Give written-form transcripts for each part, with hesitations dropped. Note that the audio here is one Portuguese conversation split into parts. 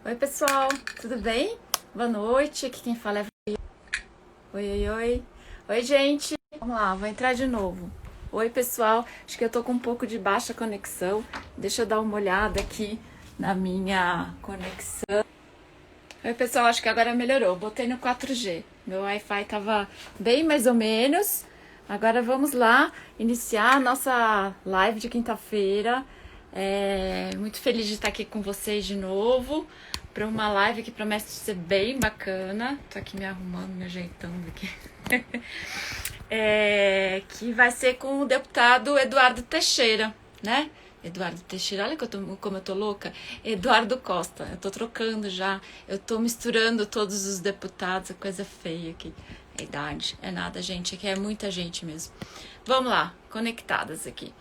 Oi, pessoal, tudo bem? Boa noite, aqui quem fala é... Oi. Oi, gente. Vamos lá, vou entrar de novo. Oi, pessoal, acho que eu tô com um pouco de baixa conexão. Deixa eu dar uma olhada aqui na minha conexão. Oi, pessoal, acho que agora melhorou. Botei no 4G. Meu Wi-Fi tava bem mais ou menos. Agora vamos lá iniciar a nossa live de quinta-feira. Muito feliz de estar aqui com vocês de novo para uma live que promete ser bem bacana. Tô aqui me arrumando, me ajeitando aqui. Que vai ser com o deputado Eduardo Teixeira, né? Eduardo Teixeira, olha como eu tô louca. Eduardo Costa, eu tô trocando já. Eu tô misturando todos os deputados, a coisa feia aqui. A idade, é nada, gente, aqui é muita gente mesmo. Vamos lá, conectadas aqui.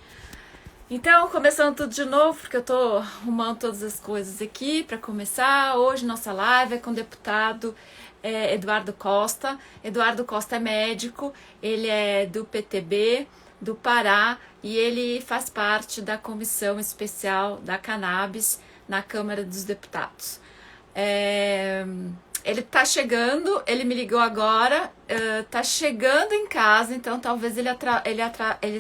Então, começando tudo de novo, porque eu tô arrumando todas as coisas aqui para começar. Hoje nossa live é com o deputado Eduardo Costa. Eduardo Costa é médico, ele é do PTB, do Pará, e ele faz parte da Comissão Especial da Cannabis na Câmara dos Deputados. Ele tá chegando, ele me ligou agora, tá chegando em casa, então talvez ele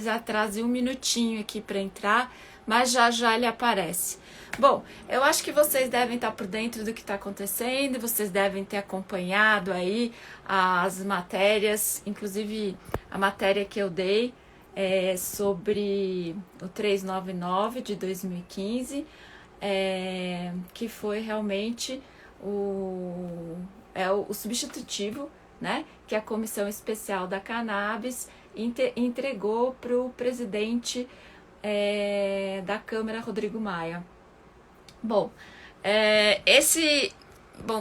atrase um minutinho aqui para entrar, mas já ele aparece. Bom, eu acho que vocês devem estar por dentro do que está acontecendo, vocês devem ter acompanhado aí as matérias, inclusive a matéria que eu dei sobre o 399 de 2015, que foi realmente o substitutivo, né, que a Comissão Especial da Cannabis entregou para o presidente da Câmara, Rodrigo Maia. Bom,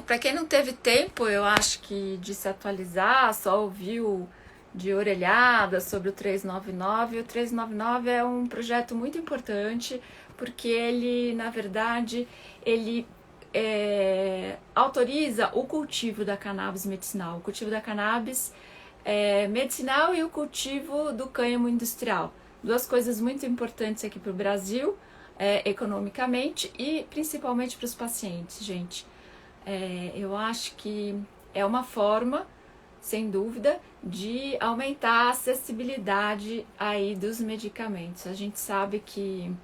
para quem não teve tempo, eu acho que de se atualizar, só ouviu de orelhada sobre o 399. O 399 é um projeto muito importante, porque ele, na verdade, ele autoriza o cultivo da cannabis medicinal, o cultivo da cannabis medicinal e o cultivo do cânhamo industrial. Duas coisas muito importantes aqui para o Brasil, economicamente e principalmente para os pacientes, gente. Eu acho que é uma forma, sem dúvida, de aumentar a acessibilidade aí dos medicamentos. A gente sabe que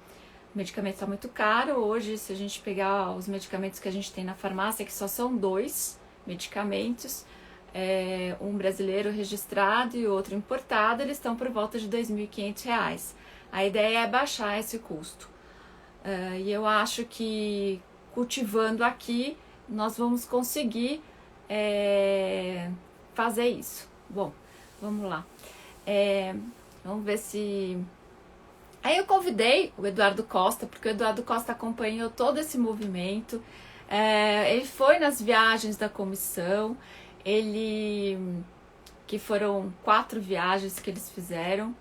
o medicamento está muito caro hoje. Se a gente pegar os medicamentos que a gente tem na farmácia, que só são 2 medicamentos, um brasileiro registrado e outro importado, eles estão por volta de R$ 2.500. A ideia é baixar esse custo. E eu acho que cultivando aqui, nós vamos conseguir fazer isso. Bom, vamos lá. Vamos ver se... Aí eu convidei o Eduardo Costa, porque o Eduardo Costa acompanhou todo esse movimento. Ele foi nas viagens da comissão, que foram 4 viagens que eles fizeram.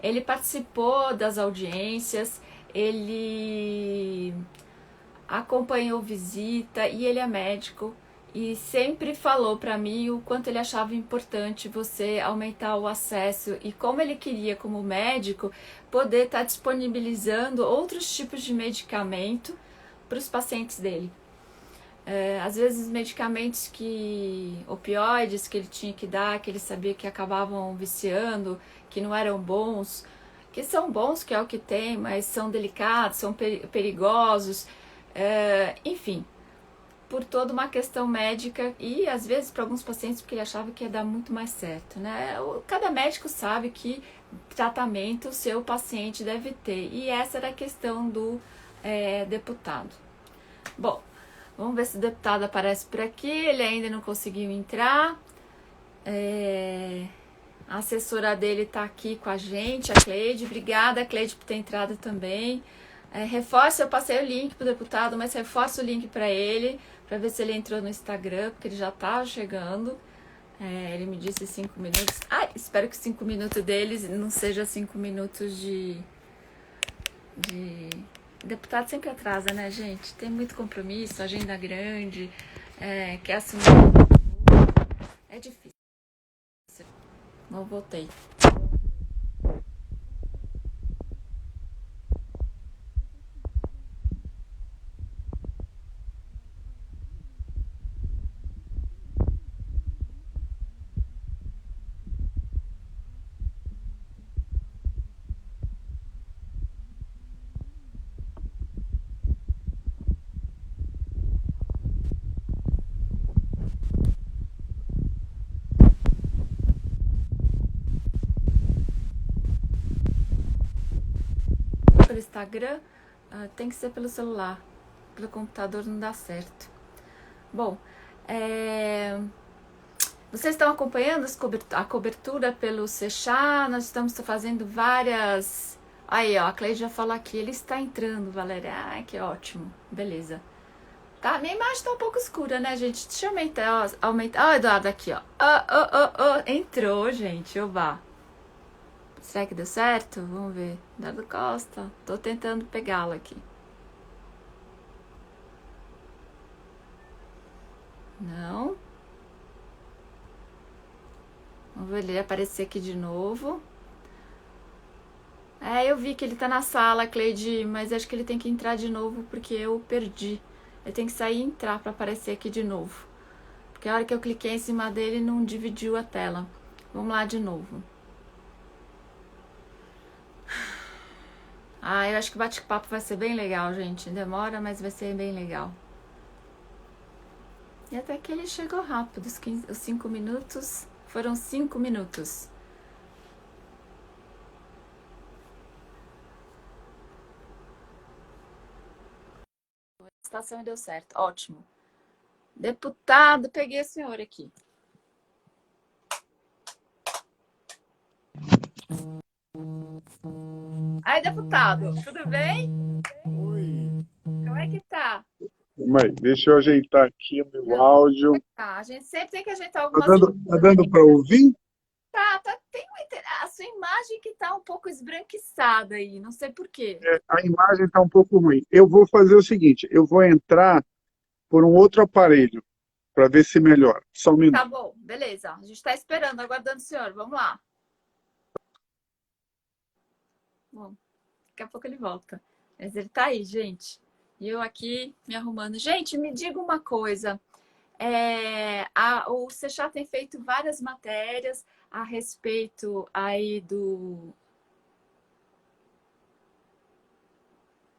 Ele participou das audiências, ele acompanhou visita e ele é médico e sempre falou para mim o quanto ele achava importante você aumentar o acesso e como ele queria, como médico, poder estar disponibilizando outros tipos de medicamento para os pacientes dele. Às vezes medicamentos opioides que ele tinha que dar, que ele sabia que acabavam viciando, que não eram bons, que são bons, que é o que tem, mas são delicados, são perigosos, enfim, por toda uma questão médica e às vezes para alguns pacientes porque ele achava que ia dar muito mais certo, né? Cada médico sabe que tratamento o seu paciente deve ter, e essa era a questão do deputado. Bom, vamos ver se o deputado aparece por aqui. Ele ainda não conseguiu entrar. A assessora dele está aqui com a gente, a Cleide. Obrigada, Cleide, por ter entrado também. Reforça, eu passei o link para o deputado, mas reforça o link para ele, para ver se ele entrou no Instagram, porque ele já estava chegando. Ele me disse 5 minutos. Espero que 5 minutos deles não seja 5 minutos de... Deputado sempre atrasa, né, gente? Tem muito compromisso, agenda grande, quer assumir. É difícil. Não voltei. Instagram, tem que ser pelo celular. Pelo computador não dá certo. Bom, vocês estão acompanhando a cobertura pelo Sechá? Nós estamos fazendo várias... Aí, ó, a Cleide já falou aqui. Ele está entrando, Valéria. Ai, que ótimo. Beleza. Tá, minha imagem tá um pouco escura, né, gente? Deixa eu aumentar. Ó, o Eduardo aqui, ó. Entrou, gente. Oba. Será que deu certo? Vamos ver. Eduardo Costa. Tô tentando pegá-lo aqui. Não. Vamos ver ele aparecer aqui de novo. Eu vi que ele tá na sala, Cleide, mas acho que ele tem que entrar de novo porque eu perdi. Eu tenho que sair e entrar pra aparecer aqui de novo. Porque a hora que eu cliquei em cima dele não dividiu a tela. Vamos lá de novo. Eu acho que o bate-papo vai ser bem legal, gente. Demora, mas vai ser bem legal. E até que ele chegou rápido. Os 5 minutos foram 5 minutos. A estação deu certo. Ótimo. Deputado, peguei o senhor aqui. Aí, deputado, tudo bem? Oi. Como é que tá? Mãe, deixa eu ajeitar aqui o meu áudio. Tá, a gente sempre tem que ajeitar Tá algumas dando, coisas. tá dando para ouvir? A sua imagem que tá um pouco esbranquiçada aí, não sei por quê. A imagem está um pouco ruim. Eu vou fazer o seguinte, eu vou entrar por um outro aparelho para ver se melhora. Só um Tá minuto. bom, beleza. A gente tá esperando, aguardando o senhor. Vamos lá. Bom, daqui a pouco ele volta. Mas ele tá aí, gente. E eu aqui me arrumando. Gente, me diga uma coisa. O Sechá tem feito várias matérias a respeito aí do...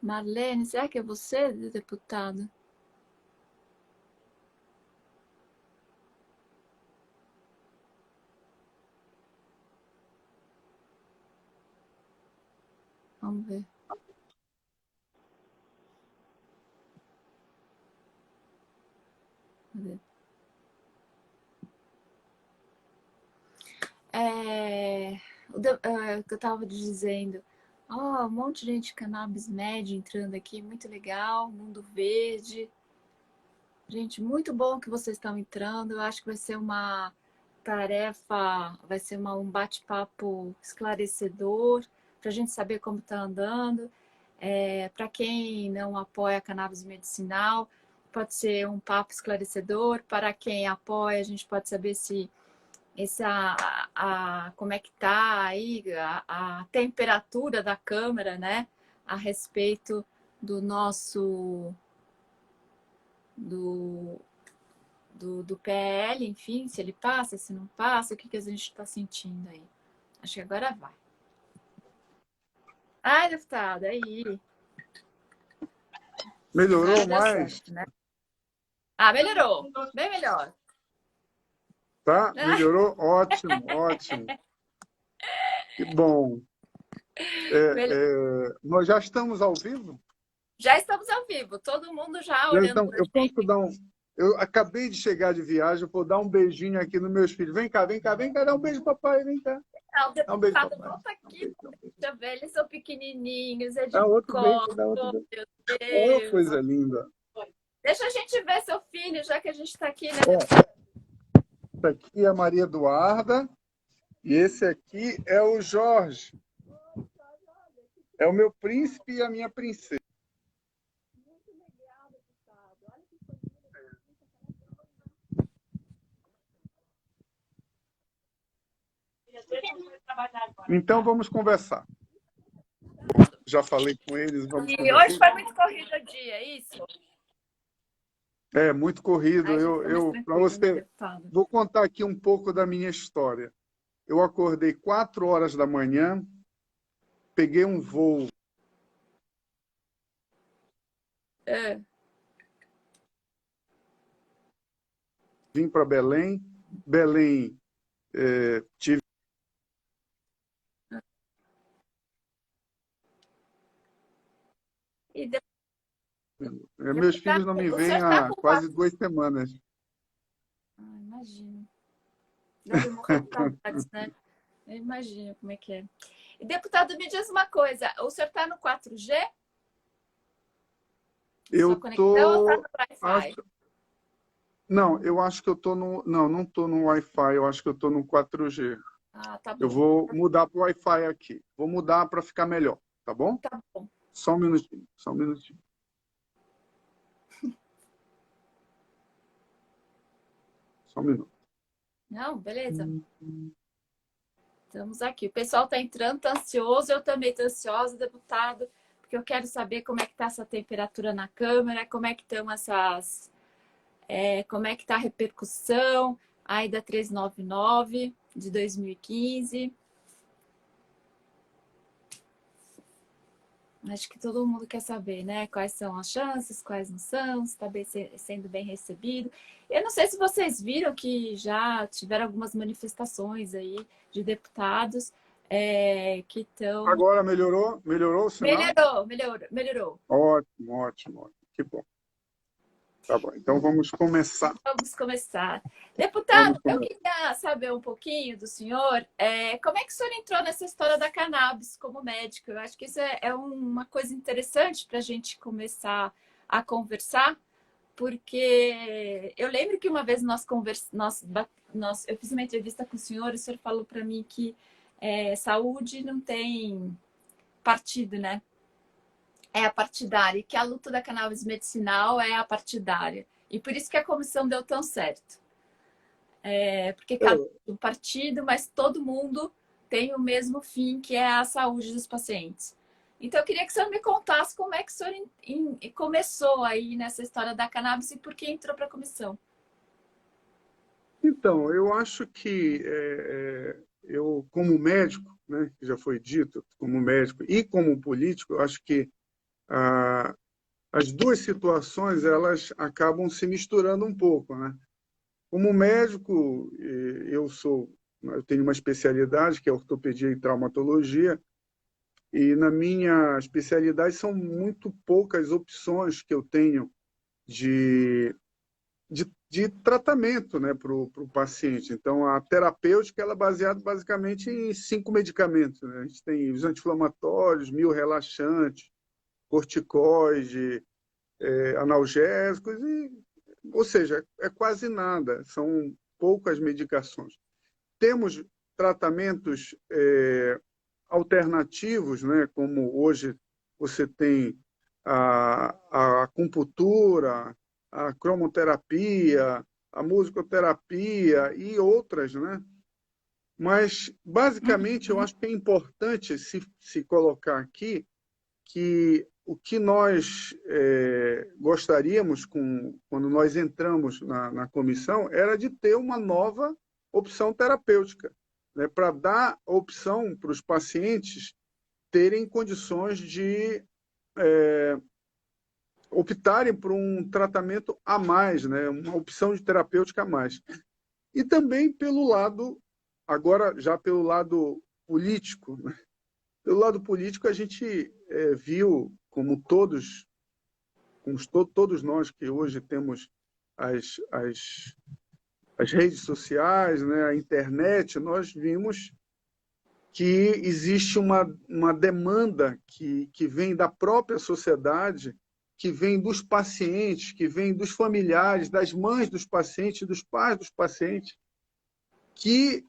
Marlene, será que é você, deputado? Vamos ver. Vamos ver. O que eu estava dizendo, um monte de gente de cannabis médio entrando aqui, muito legal, mundo verde. Gente, muito bom que vocês estão entrando. Eu acho que vai ser uma tarefa, vai ser um bate-papo esclarecedor para a gente saber como está andando. Para quem não apoia a cannabis medicinal, pode ser um papo esclarecedor. Para quem apoia, a gente pode saber se como é que está aí a temperatura da Câmara, né? A respeito do nosso do PL, enfim, se ele passa, se não passa, o que a gente está sentindo aí. Acho que agora vai. Ai, deputado, aí. Melhorou Agora deu mais? certo, né? Melhorou. Bem melhor. Tá? Melhorou? Ótimo, ótimo. Que bom. Nós já estamos ao vivo? Já estamos ao vivo. Todo mundo já olhando para a Eu gente. posso dar um... Eu acabei de chegar de viagem, eu vou dar um beijinho aqui nos meus filhos. Vem cá, vem cá, vem cá, dá um beijo, papai, vem cá. Não, o Dá um beijo, deputado papai. volta aqui. Deixa eu ver, eles são pequenininhos, é de Dá outro beijo, colo, dá outro beijo. meu Oh, Deus. coisa linda. Deixa a gente ver seu filho, já que a gente está aqui, né? Essa aqui é a Maria Eduarda e esse aqui é o Jorge. É o meu príncipe e a minha princesa. Então vamos conversar. Já falei com eles, vamos E conversar. hoje foi muito corrido o dia, é isso? É muito corrido. Para você, deputado. vou contar aqui um pouco da minha história. Eu acordei 4 horas da manhã, peguei um voo. Vim para Belém. Belém, tive Meus filhos Deputado, não me o veem senhor está há com quase quatro... 2 semanas. Ah, imagino. Deve morrer de saudades, né? Eu imagino como é que é. E, deputado, me diz uma coisa. O senhor está no 4G? Sua Eu conexão ou está tô, no Wi-Fi? acho, não, eu acho que eu tô no, não tô no Wi-Fi, eu acho que eu tô no 4G. Ah, tá Eu bom. vou mudar para o Wi-Fi aqui. Vou mudar para ficar melhor, tá bom? Tá bom. Só um minutinho, só um minutinho, só um minuto. Não, beleza. Estamos aqui. O pessoal está entrando, está ansioso. Eu também estou ansiosa, deputado, porque eu quero saber como é que está essa temperatura na Câmara, como é que estão essas... como é que está a repercussão aí da 399 de 2015. Acho que todo mundo quer saber, né? Quais são as chances, quais não são, se está sendo bem recebido. Eu não sei se vocês viram que já tiveram algumas manifestações aí de deputados que estão... Agora melhorou? Melhorou o sinal? Melhorou, melhorou, melhorou. Ótimo, ótimo, ótimo. Que bom. Tá bom. Então vamos começar. Vamos começar. Deputado, Vamos eu começar. queria saber um pouquinho do senhor, como é que o senhor entrou nessa história da cannabis como médico? Eu acho que isso é uma coisa interessante para a gente começar a conversar, porque eu lembro que uma vez eu fiz uma entrevista com o senhor falou para mim que saúde não tem partido, né? É a partidária, e que a luta da cannabis medicinal é a partidária. E por isso que a comissão deu tão certo. Porque cada um partido, mas todo mundo tem o mesmo fim, que é a saúde dos pacientes. Então, eu queria que o senhor me contasse como é que o senhor começou aí nessa história da cannabis e por que entrou para a comissão. Então, eu acho que eu, como médico, né, que já foi dito, como médico e como político, eu acho que ah, as duas situações elas acabam se misturando um pouco, né? Como médico, eu tenho uma especialidade que é ortopedia e traumatologia, e na minha especialidade são muito poucas opções que eu tenho de tratamento, né, para o paciente. Então, a terapêutica ela é baseada basicamente em 5 medicamentos, né? A gente tem os anti-inflamatórios, relaxantes, corticoide, analgésicos, ou seja, é quase nada, são poucas medicações. Temos tratamentos alternativos, né, como hoje você tem a acupuntura, a cromoterapia, a musicoterapia e outras, né? Mas, basicamente, eu Uhum. acho que é importante se colocar aqui que o que nós gostaríamos, quando nós entramos na comissão, era de ter uma nova opção terapêutica, né, para dar opção para os pacientes terem condições de optarem por um tratamento a mais, né, uma opção de terapêutica a mais. E também pelo lado, agora já pelo lado político, né? Pelo lado político, a gente viu, todos nós que hoje temos as, as, as redes sociais, né, a internet, nós vimos que existe uma demanda que vem da própria sociedade, que vem dos pacientes, que vem dos familiares, das mães dos pacientes, dos pais dos pacientes, que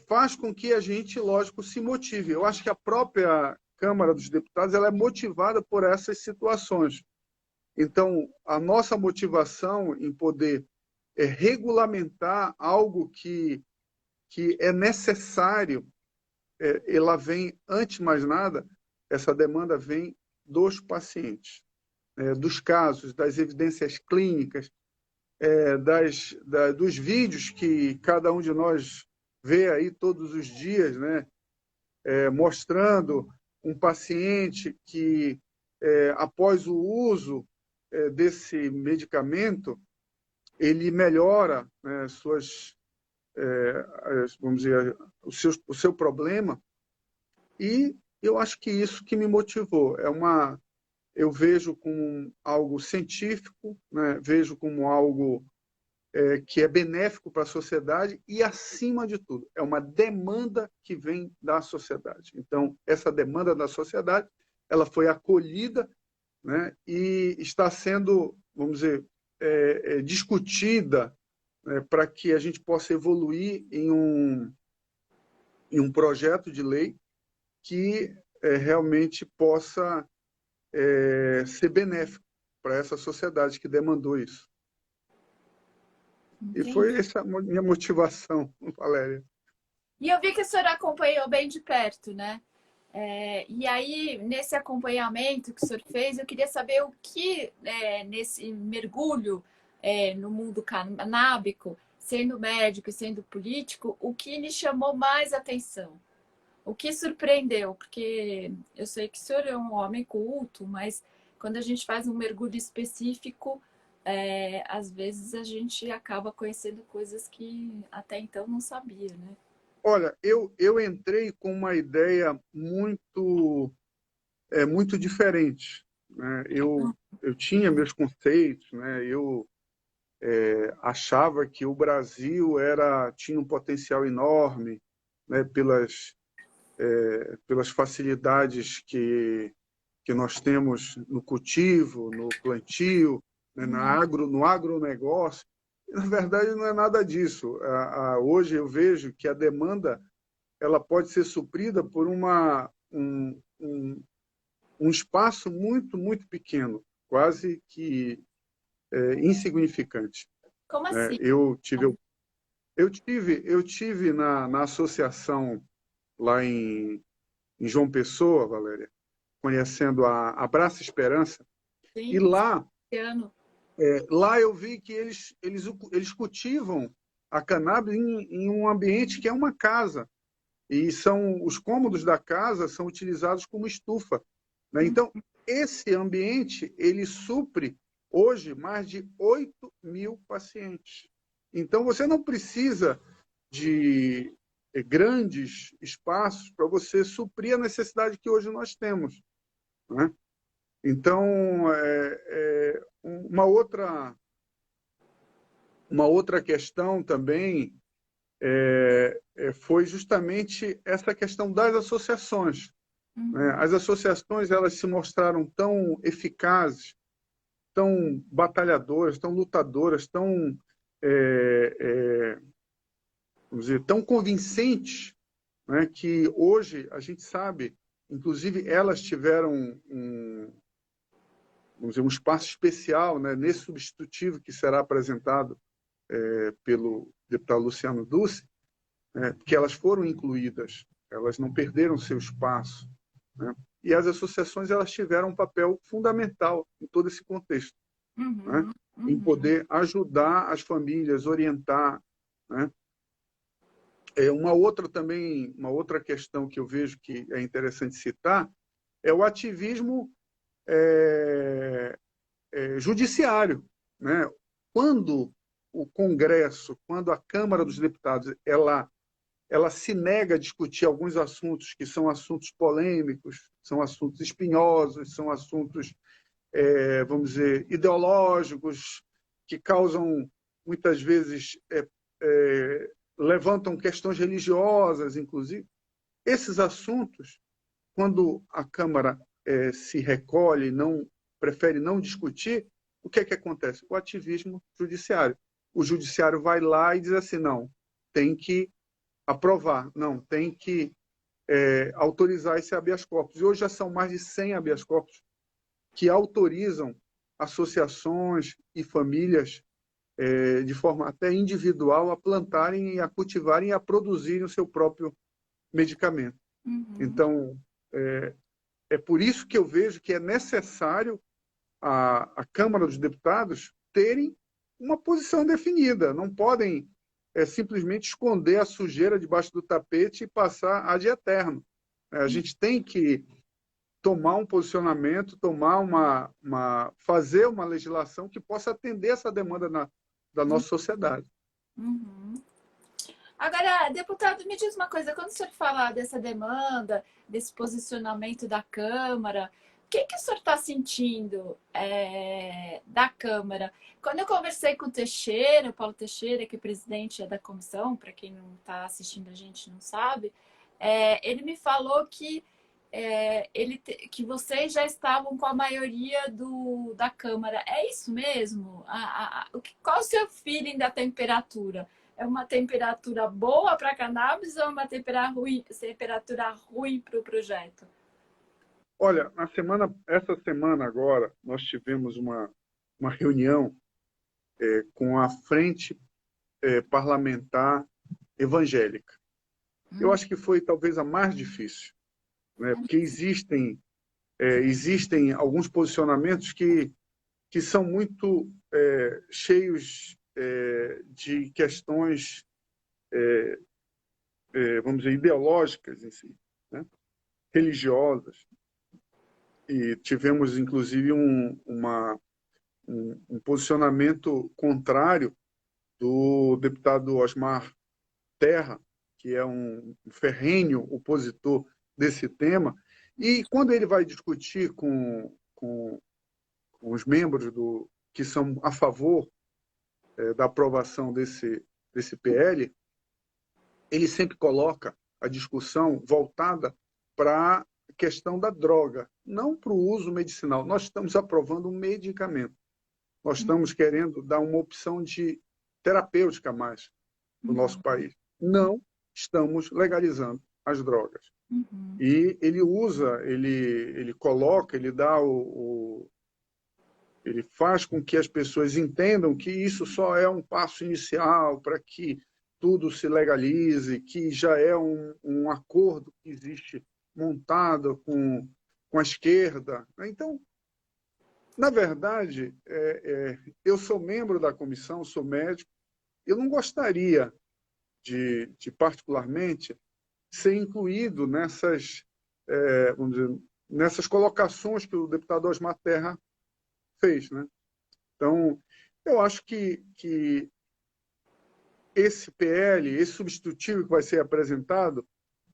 faz com que a gente, lógico, se motive. Eu acho que a própria Câmara dos Deputados ela é motivada por essas situações. Então, a nossa motivação em poder regulamentar algo que é necessário, ela vem, antes de mais nada, essa demanda vem dos pacientes, dos casos, das evidências clínicas, dos vídeos que cada um de nós vê aí todos os dias, né? Mostrando um paciente que, após o uso desse medicamento, ele melhora, né, vamos dizer, o seu problema. E eu acho que isso que me motivou eu vejo como algo científico, né? Vejo como algo que é benéfico para a sociedade e, acima de tudo, é uma demanda que vem da sociedade. Então, essa demanda da sociedade, ela foi acolhida, né? E está sendo, vamos dizer, discutida, né? Para que a gente possa evoluir em um projeto de lei que realmente possa ser benéfico para essa sociedade que demandou isso. E foi Entendi. essa a minha motivação, Valéria. E eu vi que o senhor acompanhou bem de perto, né? E aí, nesse acompanhamento que o senhor fez, eu queria saber o que, nesse mergulho no mundo canábico, sendo médico e sendo político, o que lhe chamou mais atenção? O que surpreendeu? Porque eu sei que o senhor é um homem culto, mas quando a gente faz um mergulho específico, às vezes a gente acaba conhecendo coisas que até então não sabia, né? Olha, eu entrei com uma ideia muito diferente, né? Eu tinha meus conceitos, né? Eu achava que o Brasil tinha um potencial enorme, né? Pelas facilidades que nós temos no cultivo, no plantio, né? No agronegócio. Na verdade, não é nada disso. Hoje eu vejo que a demanda ela pode ser suprida por um espaço muito, muito pequeno, quase que insignificante. Como assim? Eu tive na associação lá em João Pessoa, Valéria, conhecendo a Abraça Esperança, e Sim, lá eu vi que eles cultivam a cannabis em um ambiente que é uma casa. E os cômodos da casa são utilizados como estufa, né? Então, esse ambiente, ele supre hoje mais de 8.000 pacientes. Então, você não precisa de grandes espaços para você suprir a necessidade que hoje nós temos, né? Então, uma outra questão também foi justamente essa questão das associações, né? As associações elas se mostraram tão eficazes, tão batalhadoras, tão lutadoras, vamos dizer, tão convincentes, né? Que hoje a gente sabe, inclusive elas tiveram vamos dizer, um espaço especial, né? Nesse substitutivo que será apresentado pelo deputado Luciano Duce, que elas foram incluídas, elas não perderam seu espaço, né? E as associações elas tiveram um papel fundamental em todo esse contexto, né? Em poder ajudar as famílias, orientar, né? Uma outra questão que eu vejo que é interessante citar é o ativismo judiciário, né? Quando o Congresso, quando a Câmara dos Deputados, ela se nega a discutir alguns assuntos que são assuntos polêmicos, são assuntos espinhosos, são assuntos, vamos dizer, ideológicos, que causam, muitas vezes, levantam questões religiosas, inclusive. Esses assuntos, quando a Câmara se recolhe, prefere não discutir, o que é que acontece? O ativismo judiciário. O judiciário vai lá e diz assim, não, tem que aprovar, não, tem que autorizar esse habeas corpus. E hoje já são mais de 100 habeas corpus que autorizam associações e famílias de forma até individual a plantarem e a cultivarem e a produzirem o seu próprio medicamento. Então, é por isso que eu vejo que é necessário a Câmara dos Deputados terem uma posição definida. Não podem simplesmente esconder a sujeira debaixo do tapete e passar ad eterno. A gente tem que tomar um posicionamento, fazer uma legislação que possa atender essa demanda da nossa sociedade. Agora, deputado, me diz uma coisa, quando o senhor fala dessa demanda, desse posicionamento da Câmara, que o senhor está sentindo da Câmara? Quando eu conversei com o Teixeira, o Paulo Teixeira, que é presidente da comissão, para quem não está assistindo a gente não sabe, ele me falou que, que vocês já estavam com a maioria da Câmara. É isso mesmo? Qual o seu feeling da temperatura? É uma temperatura boa para a cannabis ou é uma temperatura ruim para o projeto? Olha, essa semana agora, nós tivemos uma reunião com a Frente Parlamentar Evangélica. Eu acho que foi talvez a mais difícil, né? Porque existem alguns posicionamentos que são muito cheios de questões, vamos dizer, ideológicas em si, né? Religiosas. E tivemos, inclusive, um posicionamento contrário do deputado Osmar Terra, que é um ferrenho opositor desse tema. E quando ele vai discutir com os membros que são a favor da aprovação desse PL, ele sempre coloca a discussão voltada para a questão da droga, não para o uso medicinal. Nós estamos aprovando um medicamento. Nós estamos querendo dar uma opção de terapêutica mais no nosso país. Não estamos legalizando as drogas. E ele usa, ele coloca, ele dá ele faz com que as pessoas entendam que isso só é um passo inicial para que tudo se legalize, que já é um acordo que existe montado com a esquerda. Então, na verdade, eu sou membro da comissão, sou médico, eu não gostaria de particularmente, ser incluído vamos dizer, nessas colocações que o deputado Osmar Terra fez, né? Então, eu acho que esse PL, esse substitutivo que vai ser apresentado,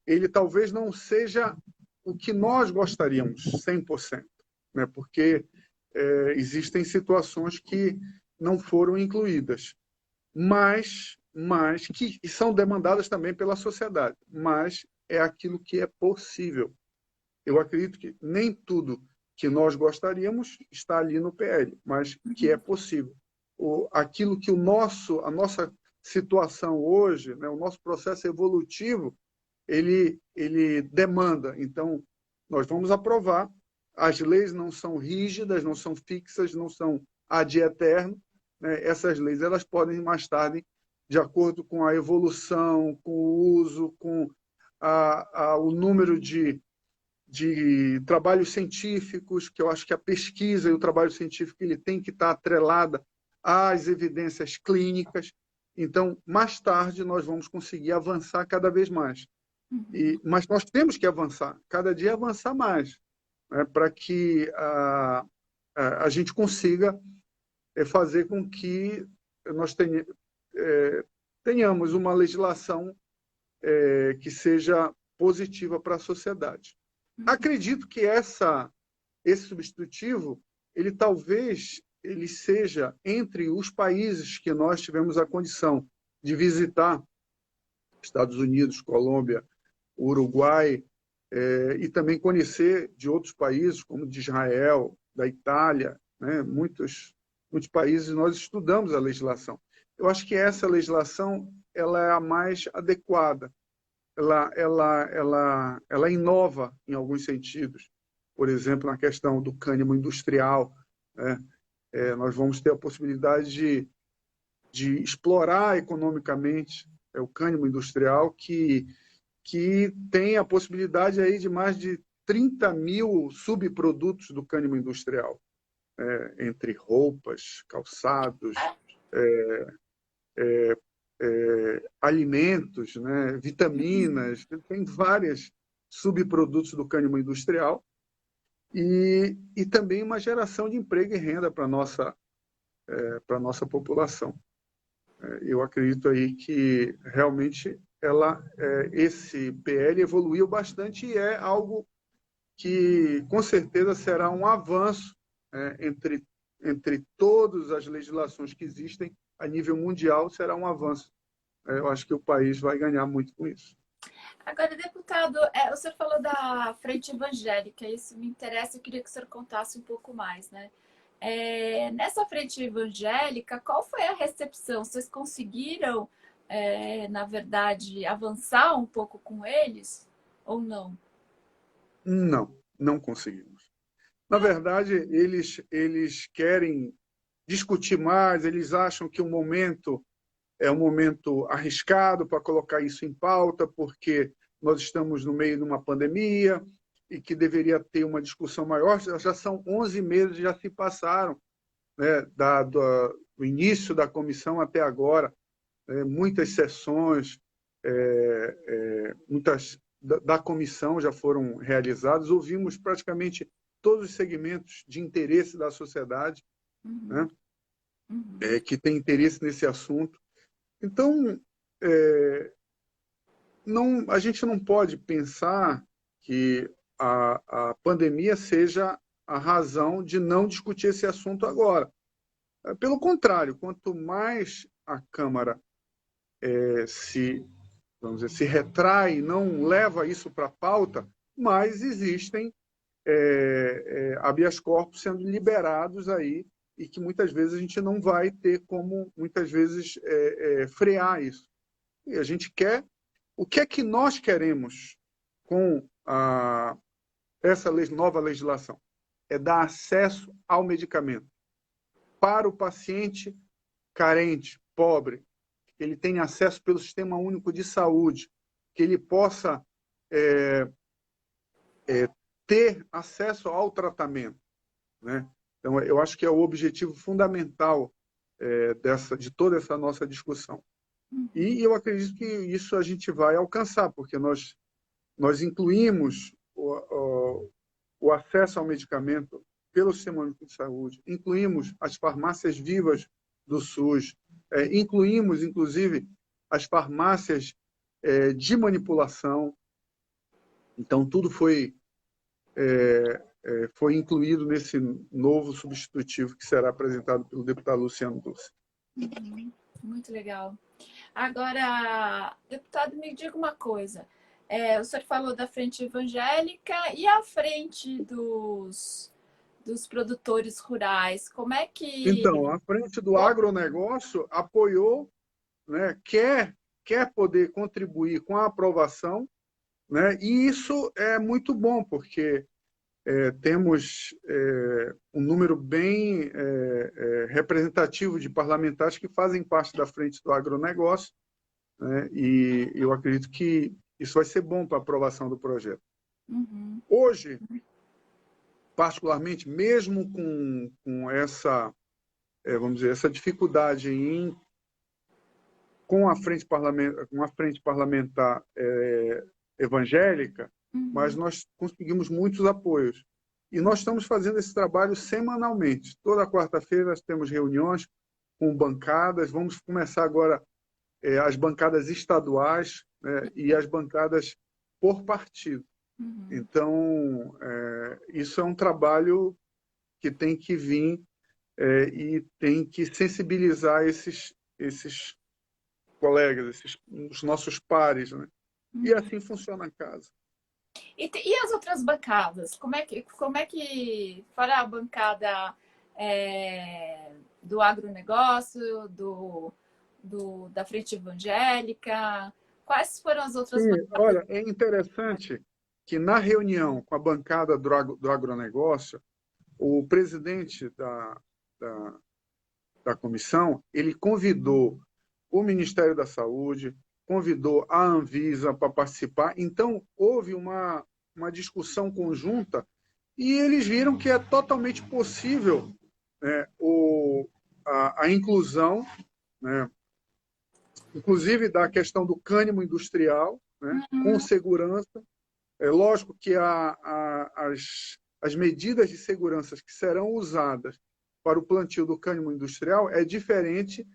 ele talvez não seja o que nós gostaríamos, 100%, né? Porque existem situações que não foram incluídas, mas que são demandadas também pela sociedade, mas é aquilo que é possível. Eu acredito que nem tudo que nós gostaríamos está ali no PL, mas que é possível. Aquilo que a nossa situação hoje, né, o nosso processo evolutivo, ele demanda. Então, nós vamos aprovar. As leis não são rígidas, não são fixas, não são ad eterno, né? Essas leis elas podem mais tarde, de acordo com a evolução, com o uso, com o número de trabalhos científicos, que eu acho que a pesquisa e o trabalho científico ele tem que estar atrelada às evidências clínicas. Então, mais tarde, nós vamos conseguir avançar cada vez mais. Mas nós temos que avançar, cada dia avançar mais, né, para que a gente consiga fazer com que nós tenhamos uma legislação que seja positiva para a sociedade. Acredito que esse substitutivo, ele seja entre os países que nós tivemos a condição de visitar, Estados Unidos, Colômbia, Uruguai, e também conhecer de outros países, como de Israel, da Itália, né? Muitos países nós estudamos a legislação. Eu acho que essa legislação ela é a mais adequada. Ela inova em alguns sentidos. Por exemplo, na questão do cânhamo industrial, né? Nós vamos ter a possibilidade de explorar economicamente o cânhamo industrial, que tem a possibilidade aí de mais de 30 mil subprodutos do cânhamo industrial, entre roupas, calçados, alimentos, né, vitaminas, tem vários subprodutos do cânhamo industrial e também uma geração de emprego e renda para a nossa população. Eu acredito aí que realmente esse PL evoluiu bastante e é algo que com certeza será um avanço entre todas as legislações que existem a nível mundial, será um avanço. Eu acho que o país vai ganhar muito com isso. Agora, deputado, o senhor falou da frente evangélica, isso me interessa, eu queria que o senhor contasse um pouco mais, né? Nessa frente evangélica, qual foi a recepção? Vocês conseguiram, na verdade, avançar um pouco com eles ou não? Não, não conseguimos. Na verdade, eles querem discutir mais, eles acham que o momento é um momento arriscado para colocar isso em pauta, porque nós estamos no meio de uma pandemia e que deveria ter uma discussão maior. Já são 11 meses, já se passaram, né, do início da comissão até agora, muitas sessões, muitas da comissão já foram realizadas, ouvimos praticamente todos os segmentos de interesse da sociedade, Uhum, né, uhum, que tem interesse nesse assunto. Então, a gente não pode pensar que a pandemia seja a razão de não discutir esse assunto agora. Pelo contrário, quanto mais a Câmara vamos dizer, se retrai, não leva isso para a pauta, mais existem habeas corpus sendo liberados aí e que muitas vezes a gente não vai ter como, muitas vezes, frear isso. E a gente quer... O que é que nós queremos com essa nova legislação? É dar acesso ao medicamento para o paciente carente, pobre, que ele tenha acesso pelo Sistema Único de Saúde, que ele possa ter acesso ao tratamento, né? Então, eu acho que é o objetivo fundamental de toda essa nossa discussão. E eu acredito que isso a gente vai alcançar, porque nós incluímos o acesso ao medicamento pelo Sistema Único de Saúde, incluímos as farmácias vivas do SUS, incluímos, inclusive, as farmácias de manipulação. Então, tudo foi incluído nesse novo substitutivo que será apresentado pelo deputado Luciano Dulce. uhum. Muito legal. Agora, deputado, me diga uma coisa. O senhor falou da frente evangélica e a frente dos produtores rurais. Como é Então, que. a frente do agronegócio apoiou, né, quer poder contribuir com a aprovação, né, e isso é muito bom, porque temos um número bem representativo de parlamentares que fazem parte da frente do agronegócio, né, e eu acredito que isso vai ser bom para a aprovação do projeto. Uhum, Hoje, particularmente, mesmo com essa, vamos dizer, essa dificuldade com a frente parlamentar evangélica, mas uhum, nós conseguimos muitos apoios. E nós estamos fazendo esse trabalho semanalmente. Toda quarta-feira nós temos reuniões com bancadas. Vamos começar agora as bancadas estaduais, né, e as bancadas por partido. uhum, Então, isso é um trabalho que tem que vir e tem que sensibilizar esses colegas, os nossos pares, né? E uhum. assim funciona a casa. E as outras bancadas? Como é que fora a bancada do agronegócio, da frente evangélica, quais foram as outras E, bancadas? olha, é interessante que na reunião com a bancada do agronegócio, o presidente da, da comissão, ele convidou o Ministério da Saúde, convidou a Anvisa para participar. Então, houve uma discussão conjunta e eles viram que é totalmente possível, né, a inclusão, né, inclusive da questão do cânimo industrial, né, com Uhum, segurança. É lógico que as medidas de segurança que serão usadas para o plantio do cânimo industrial é diferente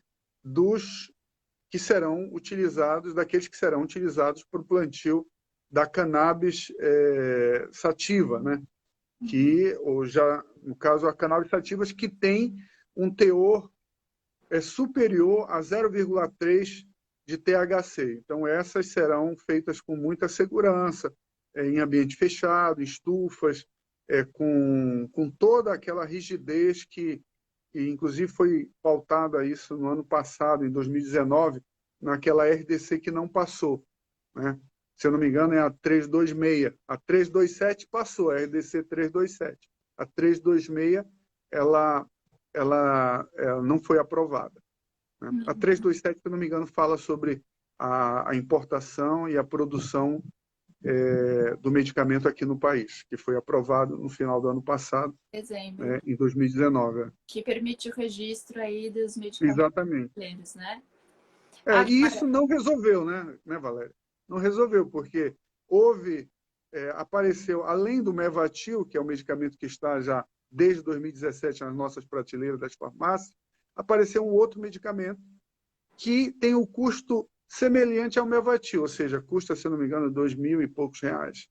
dos que serão utilizados, daqueles que serão utilizados para o plantio da cannabis sativa, né? Que, ou já, no caso, a cannabis sativas que tem um teor superior a 0,3 de THC. Então, essas serão feitas com muita segurança, em ambiente fechado, em estufas, com toda aquela rigidez que inclusive foi pautada isso no ano passado, em 2019, naquela RDC que não passou, né? Se eu não me engano, é a 326. A 327 passou, a RDC 327. A 326, ela não foi aprovada, né? A 327, se eu não me engano, fala sobre a importação e a produção do medicamento aqui no país, que foi aprovado no final do ano passado, Dezembro, em 2019. que permite o registro aí dos medicamentos Exatamente. brasileiros, né? E isso Agora, não resolveu, né, Valéria? Não resolveu, porque apareceu, além do Mevatil, que é o medicamento que está já desde 2017 nas nossas prateleiras das farmácias, apareceu um outro medicamento que tem o custo semelhante ao Mevatil, ou seja, custa, se não me engano, 2.000 e poucos reais.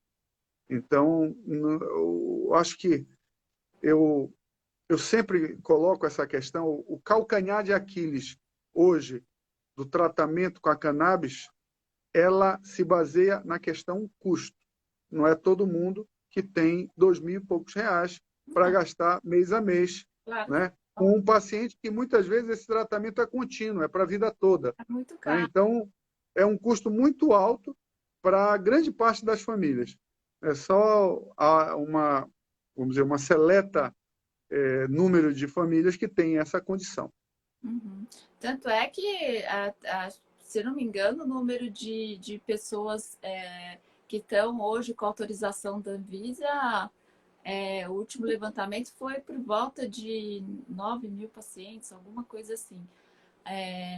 Então, eu acho que eu sempre coloco essa questão, o calcanhar de Aquiles hoje do tratamento com a cannabis, ela se baseia na questão custo. Não é todo mundo que tem 2.000 e poucos reais para gastar mês a mês, claro que né? Com um paciente que muitas vezes esse tratamento é contínuo, é para a vida toda, é muito né? caro. Então, é um custo muito alto para grande parte das famílias. É só vamos dizer, uma seleta número de famílias que têm essa condição. Uhum. Tanto é que, se eu não me engano, o número de pessoas que estão hoje com autorização da Anvisa, o último levantamento foi por volta de 9.000 pacientes, alguma coisa assim.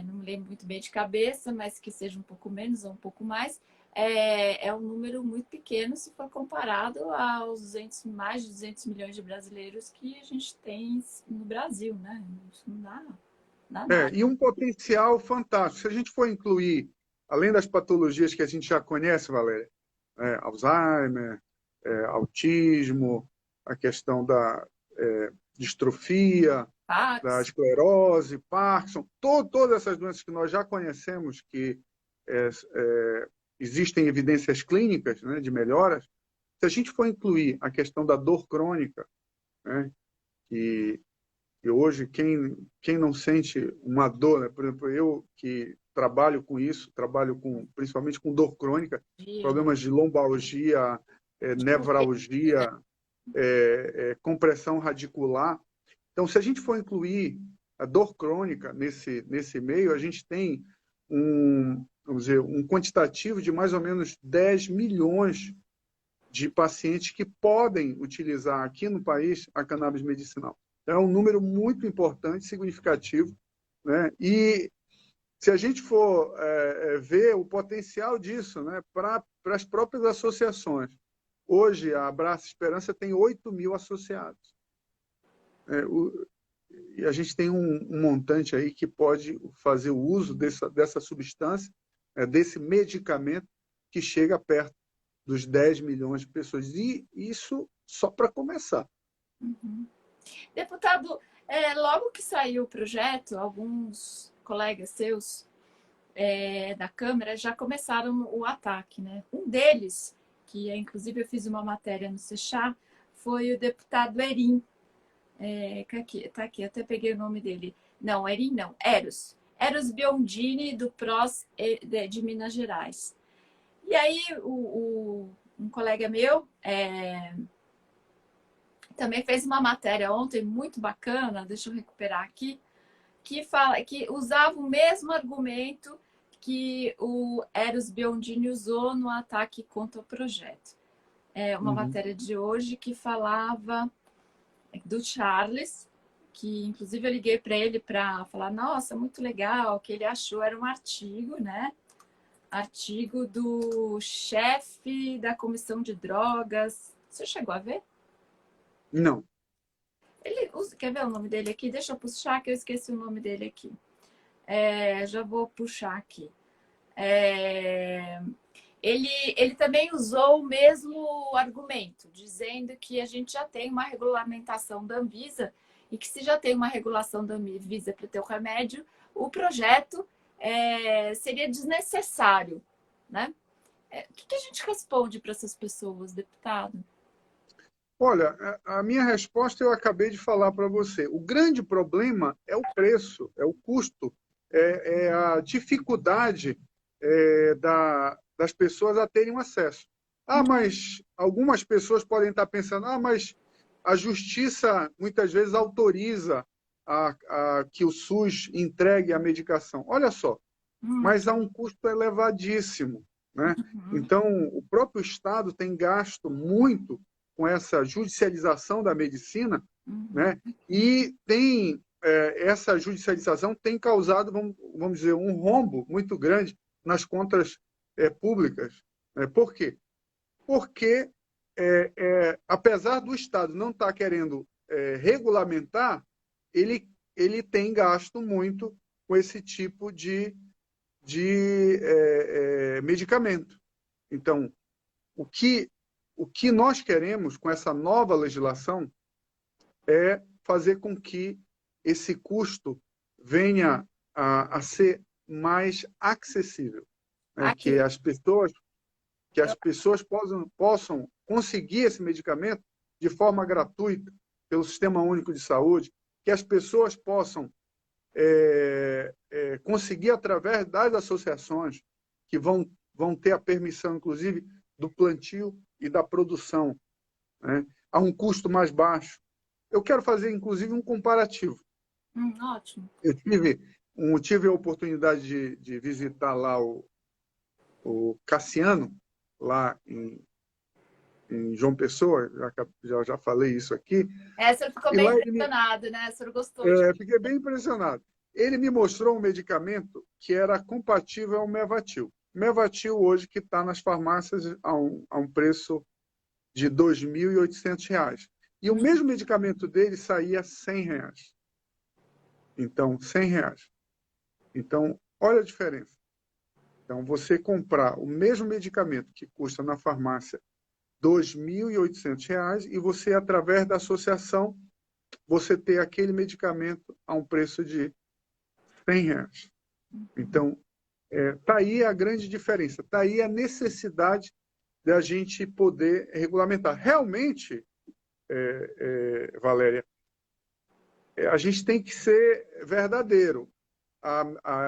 Não me lembro muito bem de cabeça, mas que seja um pouco menos ou um pouco mais. É um número muito pequeno se for comparado aos mais de 200 milhões de brasileiros que a gente tem no Brasil, né? Isso não dá nada. E um potencial fantástico. Se a gente for incluir, além das patologias que a gente já conhece, Valéria, Alzheimer, autismo, a questão da distrofia, da Pax, esclerose, Parkinson, todas essas doenças que nós já conhecemos, que existem evidências clínicas, né, de melhoras, se a gente for incluir a questão da dor crônica, né, que e hoje, quem não sente uma dor, né? Por exemplo, eu que trabalho com isso, principalmente com dor crônica, dia, problemas de lombalgia, nevralgia, compressão radicular. Então, se a gente for incluir a dor crônica nesse meio, a gente tem vamos dizer, um quantitativo de mais ou menos 10 milhões de pacientes que podem utilizar aqui no país a cannabis medicinal. Então, é um número muito importante, significativo, né? E se a gente for ver o potencial disso, né, para as próprias associações, hoje a Abraça Esperança tem 8.000 associados. E a gente tem um montante aí que pode fazer o uso dessa substância, desse medicamento, que chega perto dos 10 milhões de pessoas. E isso só para começar. uhum. Deputado, logo que saiu o projeto, alguns colegas seus da Câmara já começaram o ataque, né? Um deles, que inclusive eu fiz uma matéria no Sechá, foi o deputado Erim. Tá aqui, até peguei o nome dele. Não, Erim não, Eros. Eros Biondini, do PROS de Minas Gerais. E aí, um colega meu também fez uma matéria ontem muito bacana, deixa eu recuperar aqui, que usava o mesmo argumento que o Eros Biondini usou no ataque contra o projeto. Uma Uhum. matéria de hoje que falava do Charles, que inclusive eu liguei para ele para falar, nossa, muito legal, o que ele achou era um artigo, né? Artigo do chefe da comissão de drogas. Você chegou a ver? Não. Ele usa, quer ver o nome dele aqui? Deixa eu puxar, que eu esqueci o nome dele aqui. Já vou puxar aqui. É, ele também usou o mesmo argumento, dizendo que a gente já tem uma regulamentação da Anvisa e que se já tem uma regulação da Anvisa para ter o remédio, o projeto seria desnecessário, né? O que a gente responde para essas pessoas, deputado? Olha, a minha resposta eu acabei de falar para você. O grande problema é o preço, é o custo, é a dificuldade das pessoas a terem um acesso. Ah, mas algumas pessoas podem estar pensando, ah, mas a justiça muitas vezes autoriza que o SUS entregue a medicação. Olha só, mas há um custo elevadíssimo, né? Então, o próprio Estado tem gasto muito com essa judicialização da medicina, né? E essa judicialização tem causado, vamos dizer, um rombo muito grande nas contas públicas. Por quê? Porque, apesar do Estado não estar querendo regulamentar, ele tem gasto muito com esse tipo de medicamento. Então, o que nós queremos com essa nova legislação é fazer com que esse custo venha a ser mais acessível, né? Aqui, Que as pessoas possam conseguir esse medicamento de forma gratuita pelo Sistema Único de Saúde, que as pessoas possam conseguir através das associações que vão ter a permissão, inclusive, do plantio e da produção, né, a um custo mais baixo. Eu quero fazer, inclusive, um comparativo. ótimo. Eu tive a oportunidade de visitar lá o Cassiano, lá em João Pessoa, já falei isso aqui. O senhor ficou E bem lá impressionado, né? O senhor gostou de... fiquei bem impressionado. Ele me mostrou um medicamento que era compatível ao Mevatil. Mevatil hoje que está nas farmácias a um preço de R$ 2.800. E o mesmo medicamento dele saía R$ 100. Então, R$ 100. Então, olha a diferença. Então, você comprar o mesmo medicamento que custa na farmácia R$ 2.800 e você, através da associação, você ter aquele medicamento a um preço de R$ 100. Então, está aí a grande diferença, está aí a necessidade da gente poder regulamentar. Realmente, Valéria, a gente tem que ser verdadeiro.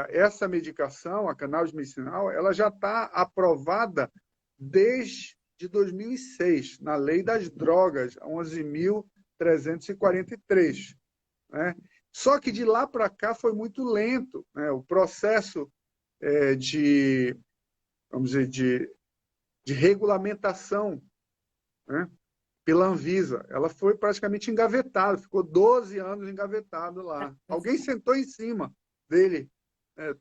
Essa medicação, a cannabis medicinal, ela já está aprovada desde 2006, na Lei das Drogas, 11.343. Né? Só que de lá para cá foi muito lento, né? O processo vamos dizer, de regulamentação, né, pela Anvisa. Ela foi praticamente engavetada, ficou 12 anos engavetado lá. Alguém sentou em cima dele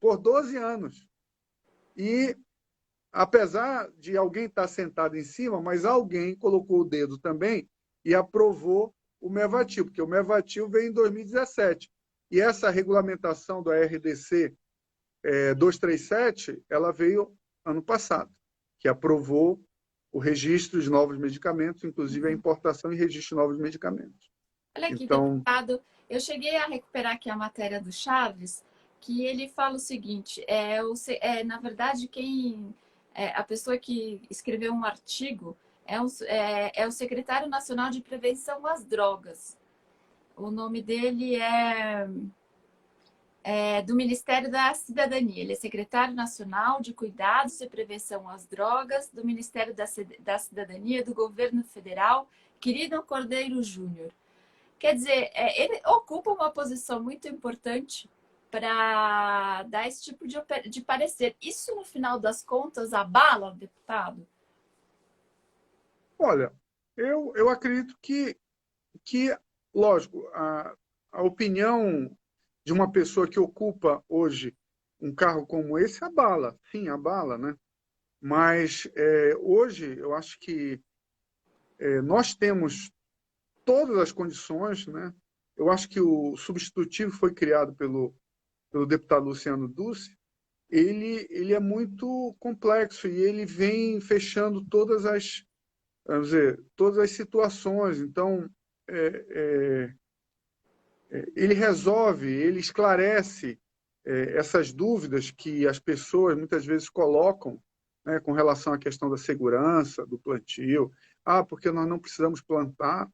por 12 anos. E, apesar de alguém estar sentado em cima, mas alguém colocou o dedo também e aprovou o Mevatil, porque o Mevatil veio em 2017. E essa regulamentação do RDC 237, ela veio ano passado, que aprovou o registro de novos medicamentos, inclusive a importação e registro de novos medicamentos. Olha aqui, Então, deputado, eu cheguei a recuperar aqui a matéria do Chaves, que ele fala o seguinte, na verdade, a pessoa que escreveu um artigo é o secretário nacional de prevenção às drogas. O nome dele do Ministério da Cidadania. Ele é secretário nacional de Cuidados e Prevenção às Drogas do Ministério da Cidadania do Governo Federal, Quirino Cordeiro Júnior. Quer dizer, ele ocupa uma posição muito importante para dar esse tipo de parecer. Isso, no final das contas, abala o deputado? olha, eu acredito que lógico, a opinião de uma pessoa que ocupa hoje um carro como esse abala, sim, abala, né? Mas hoje eu acho que nós temos todas as condições, né? Eu acho que o substitutivo foi criado pelo deputado Luciano Duce, ele é muito complexo e ele vem fechando vamos dizer, todas as situações. Então, é, ele resolve, ele esclarece essas dúvidas que as pessoas muitas vezes colocam, né, com relação à questão da segurança, do plantio. Ah, porque nós não precisamos plantar.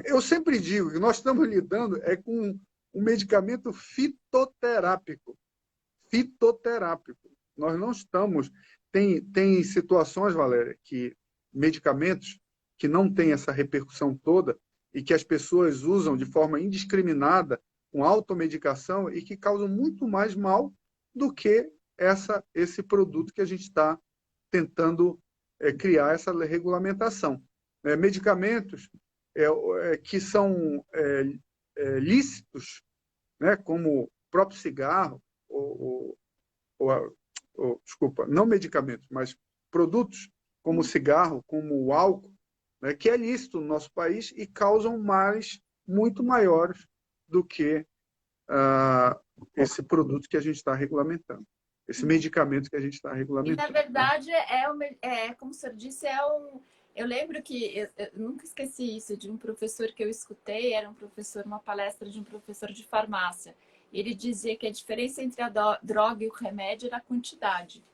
Eu sempre digo que nós estamos lidando com um medicamento fitoterápico. Fitoterápico. Nós não estamos. Tem situações, Valéria, que medicamentos que não têm essa repercussão toda e que as pessoas usam de forma indiscriminada, com automedicação, e que causam muito mais mal do que esse produto que a gente está tentando criar essa regulamentação. Medicamentos que são lícitos, né, como o próprio cigarro, desculpa, não medicamentos, mas produtos como o cigarro, como o álcool, né, que é lícito no nosso país e causam males muito maiores do que esse produto que a gente está regulamentando, esse medicamento que a gente está E, na regulamentando. verdade, como o senhor disse, eu lembro que eu nunca esqueci isso de um professor que eu escutei, era um professor, uma palestra de um professor de farmácia. Ele dizia que a diferença entre a droga e o remédio era a quantidade.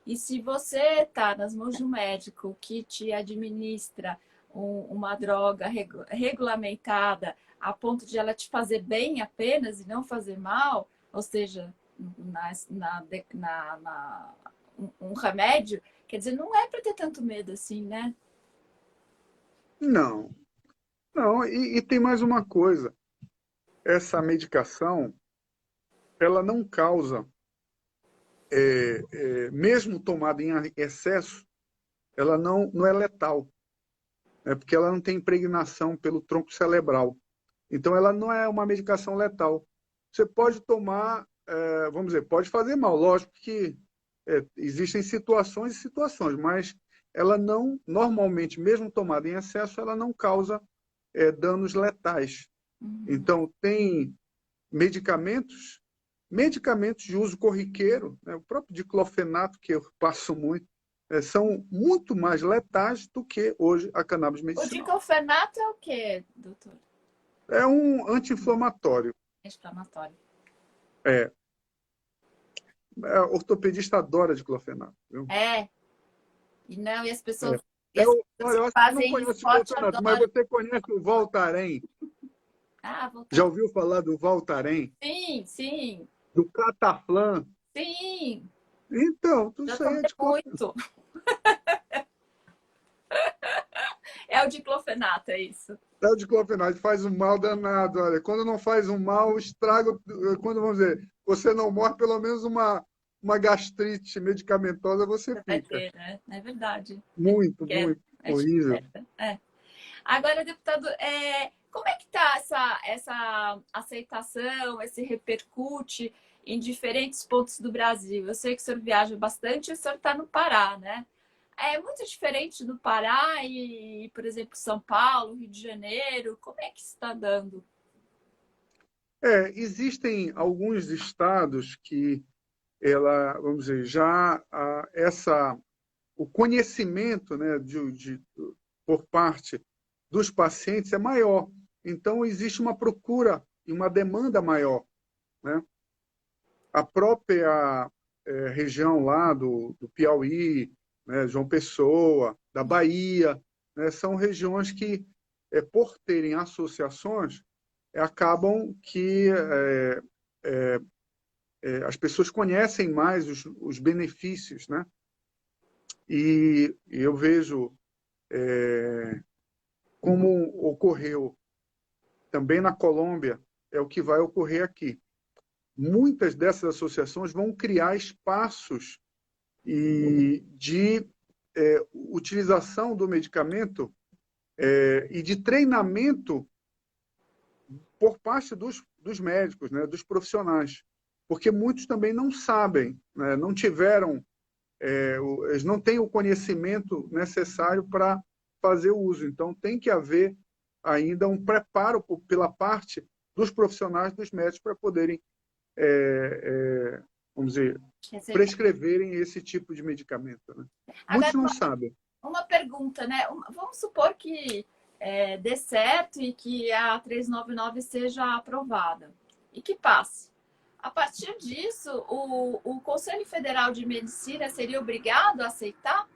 E se você está nas mãos de um médico que te administra uma droga regulamentada a ponto de ela te fazer bem apenas e não fazer mal, ou seja, um remédio, quer dizer, não é para ter tanto medo assim, né? Não, não, e tem mais uma coisa. Essa medicação, ela não causa, mesmo tomada em excesso, ela não é letal, porque ela não tem impregnação pelo tronco cerebral. Então, ela não é uma medicação letal. Você pode tomar, vamos dizer, pode fazer mal. Lógico que existem situações e situações, mas ela não, normalmente, mesmo tomada em excesso, ela não causa danos letais. Uhum. Então, tem medicamentos de uso corriqueiro, né? O próprio diclofenaco, que eu passo muito, são muito mais letais do que hoje a cannabis O medicinal. diclofenato é o quê, doutor? É um anti-inflamatório. Inflamatório. É, ortopedista adora diclofenaco. Viu? É, e as É. pessoas, e as Olha, pessoas eu que acho que você não fazem conhece o esporte diclofenaco, mas adoram. você conhece o Voltaren. Ah, Já voltar. ouviu falar do Voltaren? Sim, sim, Do Cataflã? sim. Então, tudo Já isso aí é tomei diclofenaco. muito. É o diclofenato, é isso. É o diclofenaco, faz um mal danado. Olha, quando não faz um mal, estraga. Quando, vamos dizer, você não morre, pelo menos uma gastrite medicamentosa você Você vai fica. ter, né? É verdade. Muito, É, muito é horrível. descoberta. É. Agora, deputado, como é que está essa aceitação, esse repercute em diferentes pontos do Brasil? Eu sei que o senhor viaja bastante e o senhor está no Pará, né? É muito diferente do Pará e, por exemplo, São Paulo, Rio de Janeiro. Como é que está dando? Existem alguns estados que vamos dizer, já o conhecimento, né, por parte dos pacientes é maior. Então, existe uma procura e uma demanda maior, né? A própria região lá do Piauí, né, João Pessoa, da Bahia, né, são regiões que, por terem associações, acabam que as pessoas conhecem mais os benefícios, né? E eu vejo como ocorreu também na Colômbia, é o que vai ocorrer aqui. Muitas dessas associações vão criar espaços de utilização do medicamento e de treinamento por parte dos médicos, né, dos profissionais, porque muitos também não sabem, né, não tiveram, eles não têm o conhecimento necessário para fazer o uso. Então, tem que haver ainda um preparo pela parte dos profissionais, dos médicos, para poderem vamos dizer, Receita. prescreverem esse tipo de medicamento, né? Agora, Muitos não sabem. uma pergunta, né? Vamos supor que dê certo e que a 399 seja aprovada e que passe. A partir disso, o Conselho Federal de Medicina seria obrigado a aceitar?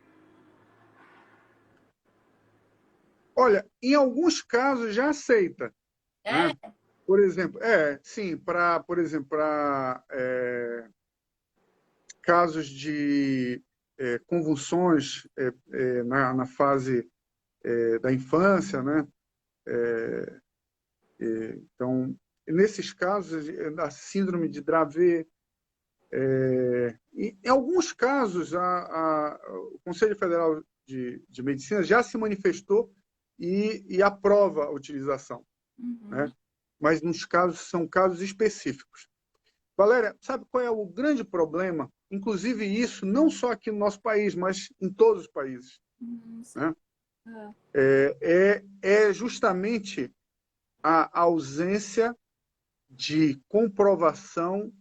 Olha, em alguns casos já aceita, É? né? Por exemplo, sim, por exemplo, para casos de convulsões na fase da infância, né? Então, nesses casos, a síndrome de Dravet, em alguns casos, o Conselho Federal de Medicina já se manifestou e aprova a utilização, né? Uhum. Mas nos casos, são casos específicos. Valéria, sabe qual é o grande problema? Inclusive isso, não só aqui no nosso país, mas em todos os países, Sim. né? Ah, É justamente a ausência de comprovação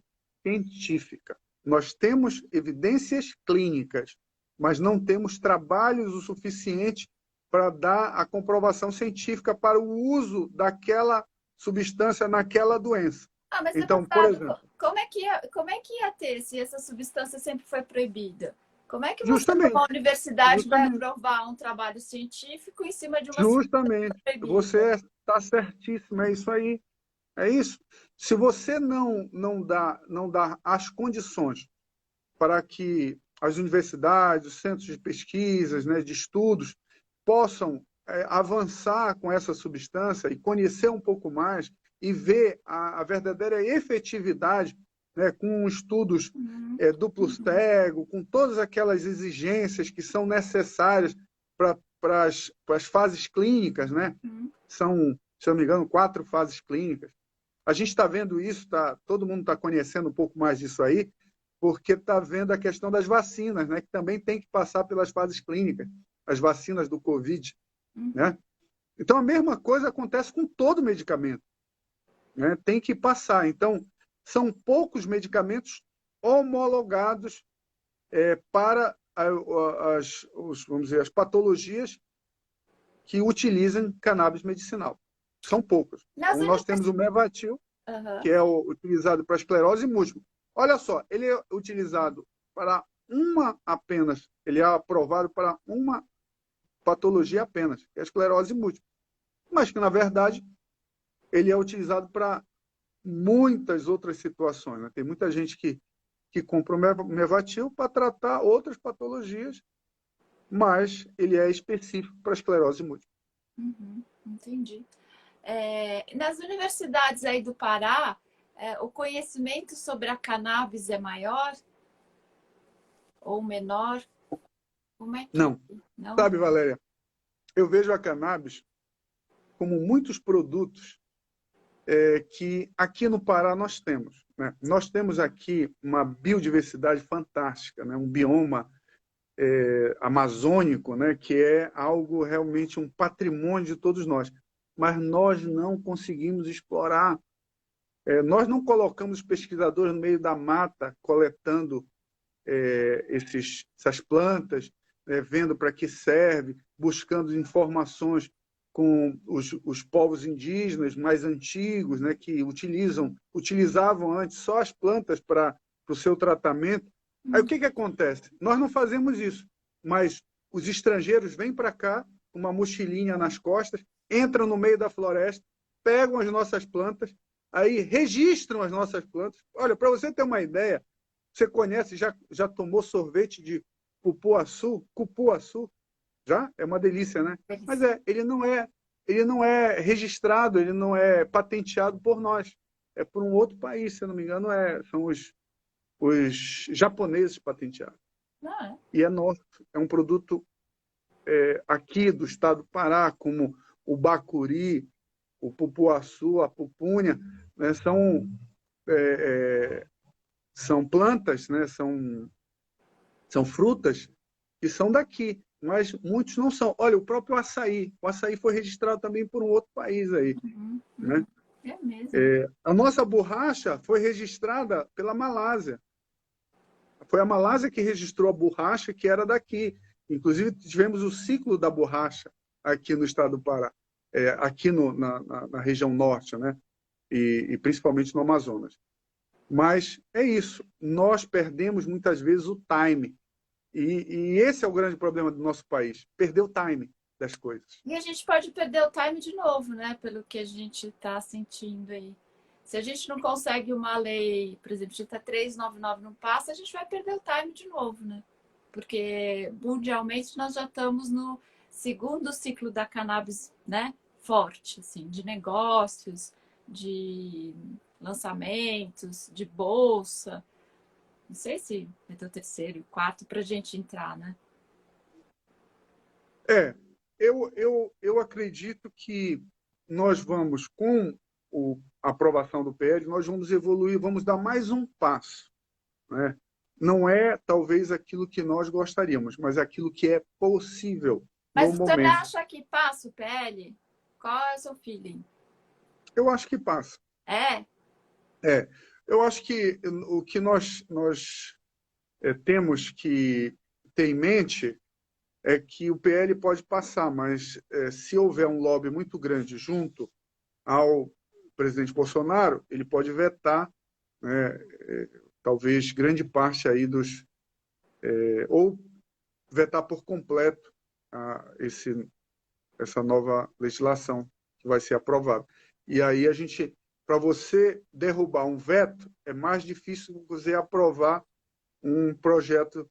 científica. Nós temos evidências clínicas, mas não temos trabalhos o suficiente para dar a comprovação científica para o uso daquela substância naquela doença. mas, Então, por deputado, exemplo, como é que ia ter se essa substância sempre foi proibida? Como é que você, numa justamente, universidade, vai justamente, aprovar um trabalho científico em cima de uma substância justamente, proibida? você está certíssimo, é isso aí. É isso. Se você não dá as condições para que as universidades, os centros de pesquisas, né, de estudos, possam avançar com essa substância e conhecer um pouco mais e ver a verdadeira efetividade, né, com estudos Uhum. duplo Uhum. cego, com todas aquelas exigências que são necessárias para as fases clínicas, né? Uhum. São, se eu não me engano, 4 fases clínicas. A gente está vendo isso, todo mundo está conhecendo um pouco mais disso aí, porque está vendo a questão das vacinas, né, que também tem que passar pelas fases clínicas, as vacinas do Covid, Uhum. né? Então, a mesma coisa acontece com todo medicamento, né? Tem que passar. Então, são poucos medicamentos homologados para vamos dizer, as patologias que utilizam cannabis medicinal. São poucos. Nas Então, nós temos o universidades. Mevatil, que é utilizado para esclerose múltipla. Olha só, ele é utilizado para uma apenas, ele é aprovado para uma patologia apenas, que é a esclerose múltipla. Mas que, na verdade, ele é utilizado para muitas outras situações, né? Tem muita gente que compra o Mevatil para tratar outras patologias, mas ele é específico para a esclerose múltipla. Uhum. Entendi. Nas universidades aí do Pará, o conhecimento sobre a cannabis é maior ou menor? Como é que... Não. Não? Sabe, Valéria, eu vejo a cannabis como muitos produtos que aqui no Pará nós temos, né? Nós temos aqui uma biodiversidade fantástica, né? Um bioma amazônico, né? Que é algo realmente um patrimônio de todos nós. Mas nós não conseguimos explorar, nós não colocamos pesquisadores no meio da mata coletando essas plantas, vendo para que serve, buscando informações com os povos indígenas mais antigos, né, que utilizavam antes só as plantas para o seu tratamento. Aí o que acontece? Nós não fazemos isso, mas os estrangeiros vêm para cá, com uma mochilinha nas costas, entram no meio da floresta, pegam as nossas plantas, aí registram as nossas plantas. Olha, para você ter uma ideia, você conhece, já tomou sorvete de cupuaçu? Cupuaçu? Já? É uma delícia, né? Mas ele não é registrado, ele não é patenteado por nós. É por um outro país, se eu não me engano, são os japoneses patenteados. Não é? E é nosso. É um produto aqui do estado do Pará, como o bacuri, o pupuaçu, a pupunha, né? São plantas, né? São frutas que são daqui, mas muitos não são. Olha, o próprio açaí. O açaí foi registrado também por um outro país aí, Uhum. né? É mesmo. A nossa borracha foi registrada pela Malásia. Foi a Malásia que registrou a borracha que era daqui. Inclusive, tivemos o ciclo da borracha aqui no estado do Pará, aqui na região norte, né? E principalmente no Amazonas. Mas é isso, nós perdemos muitas vezes o time. E esse é o grande problema do nosso país, perder o time das coisas. E a gente pode perder o time de novo, né? Pelo que a gente está sentindo aí. Se a gente não consegue uma lei, por exemplo, se a 399 não passa, a gente vai perder o time de novo, né? Porque mundialmente nós já estamos no segundo ciclo da cannabis, né? Forte, assim, de negócios, de lançamentos, de bolsa. Não sei se vai ter o terceiro e quarto para a gente entrar, né? É, eu acredito que nós vamos, com a aprovação do PL, nós vamos evoluir, vamos dar mais um passo, né? Não é talvez aquilo que nós gostaríamos, mas aquilo que é possível no Mas você momento. acha que passa o PL? Qual é o seu feeling? Eu acho que passa. É? É, eu acho que o que nós temos que ter em mente é que o PL pode passar, mas se houver um lobby muito grande junto ao presidente Bolsonaro, ele pode vetar, né, talvez grande parte aí ou vetar por completo essa nova legislação que vai ser aprovada. E aí para você derrubar um veto, é mais difícil você aprovar um projeto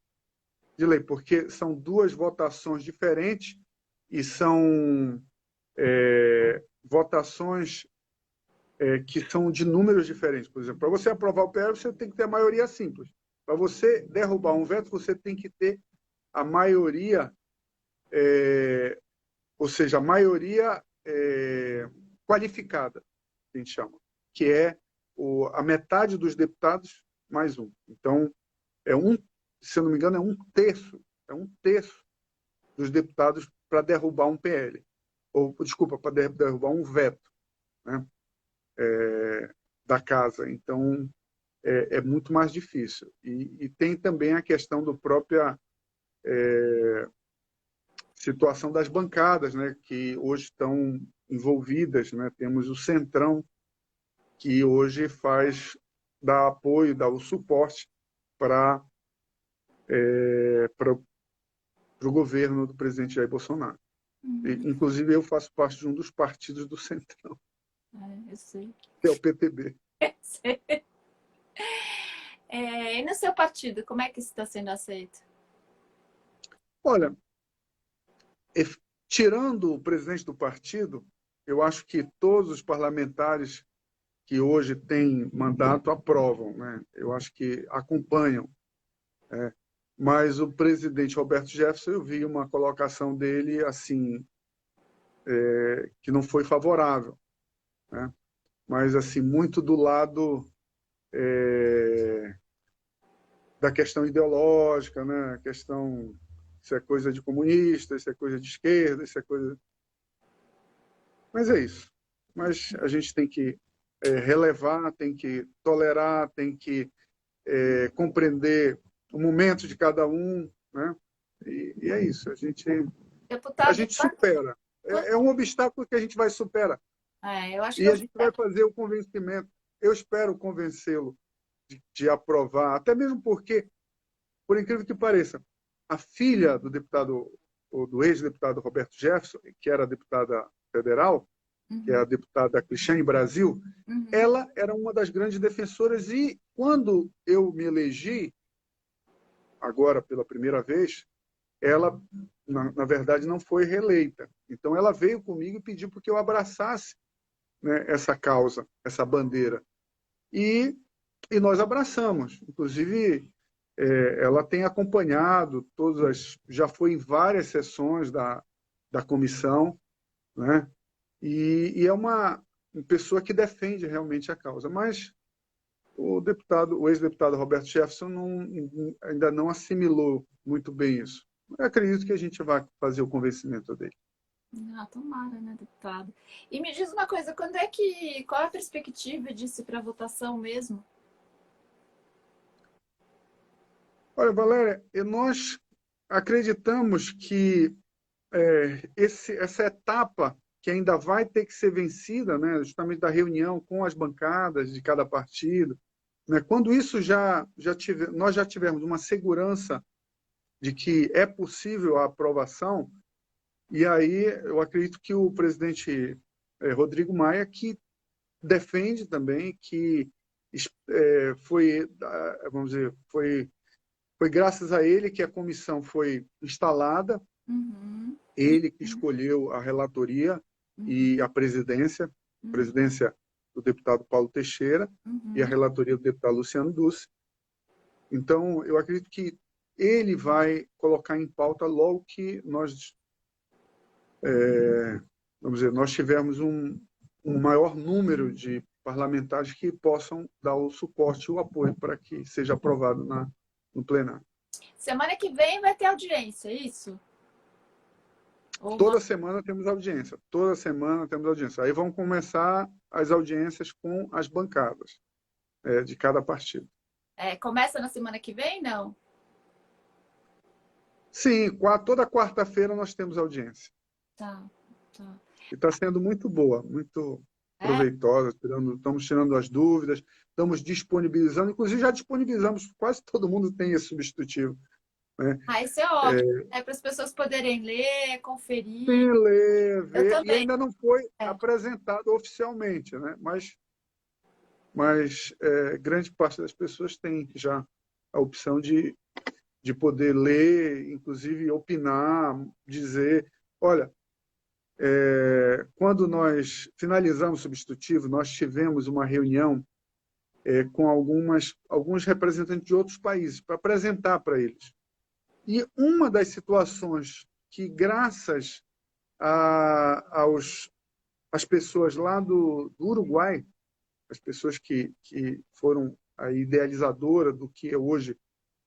de lei, porque são duas votações diferentes e são votações que são de números diferentes. Por exemplo, para você aprovar o PL, você tem que ter a maioria simples. Para você derrubar um veto, você tem que ter a maioria, ou seja, a maioria qualificada, que a gente chama, que é a metade dos deputados mais um. Então, se eu não me engano, é um terço dos deputados para derrubar um PL, ou, desculpa, para derrubar um veto, né, da casa. Então, é muito mais difícil. E tem também a questão da própria situação das bancadas, né, que hoje estão envolvidas, né? Temos o Centrão, que hoje dá apoio, dá o suporte para o governo do presidente Jair Bolsonaro. Inclusive, eu faço parte de um dos partidos do Centrão, Eu sei. que é o PTB. Eu sei. E no seu partido, como é que isso está sendo aceito? Olha, tirando o presidente do partido, eu acho que todos os parlamentares que hoje têm mandato aprovam, né? Eu acho que acompanham. Mas o presidente Roberto Jefferson, eu vi uma colocação dele assim, que não foi favorável, né? Mas assim, muito do lado da questão ideológica, né? A questão se é coisa de comunista, se é coisa de esquerda, se é coisa... Mas é isso. Mas a gente tem que relevar, tem que tolerar, tem que compreender o momento de cada um, né? E é isso. A Deputado, gente supera. É um obstáculo que a gente vai superar. eu acho que E a gente vai fazer o convencimento. Eu espero convencê-lo de aprovar, até mesmo porque, por incrível que pareça, a filha do deputado, ou do ex-deputado Roberto Jefferson, que era deputada federal, que é a deputada Cristiane Brasil, ela era uma das grandes defensoras e quando eu me elegi, agora pela primeira vez, ela, na verdade, não foi reeleita. Então, ela veio comigo e pediu para que eu abraçasse, né, essa causa, essa bandeira. E nós abraçamos. Inclusive, ela tem acompanhado já foi em várias sessões da comissão, né? E é uma pessoa que defende realmente a causa. Mas o ex-deputado Roberto Jefferson ainda não assimilou muito bem isso. Eu acredito que a gente vai fazer o convencimento dele. Ah, tomara, né, deputado? E me diz uma coisa, qual é a perspectiva disso para votação mesmo? Olha, Valéria, e nós acreditamos que essa etapa que ainda vai ter que ser vencida, né, justamente da reunião com as bancadas de cada partido, né, quando isso nós já tivermos uma segurança de que é possível a aprovação, e aí eu acredito que o presidente Rodrigo Maia, que defende também que vamos dizer, foi graças a ele que a comissão foi instalada, Uhum, ele que escolheu a relatoria uhum, e a uhum, presidência do deputado Paulo Teixeira e a uhum. relatoria do deputado Luciano Duce. Então, eu acredito que ele vai colocar em pauta logo que vamos dizer, nós tivermos um maior número de parlamentares que possam dar o suporte e o apoio para que seja aprovado no plenário. Semana que vem vai ter audiência, é isso? Ou não? Toda semana temos audiência, toda semana temos audiência. Aí vão começar as audiências com as bancadas de cada partido. É, começa na semana que vem, não? Sim, toda quarta-feira nós temos audiência. Tá, tá. E está sendo muito boa, muito É? proveitosa, estamos tirando as dúvidas, estamos disponibilizando, inclusive já disponibilizamos, quase todo mundo tem esse substitutivo. Né? Ah, isso é ótimo. É para as pessoas poderem ler, conferir. Sem ler, Eu ver, e também. ainda não foi É. apresentado oficialmente, né? Mas grande parte das pessoas tem já a opção de poder ler, inclusive opinar, dizer, olha, quando nós finalizamos o substitutivo, nós tivemos uma reunião com alguns representantes de outros países para apresentar para eles. E uma das situações que, graças às pessoas lá do Uruguai, as pessoas que foram a idealizadora do que hoje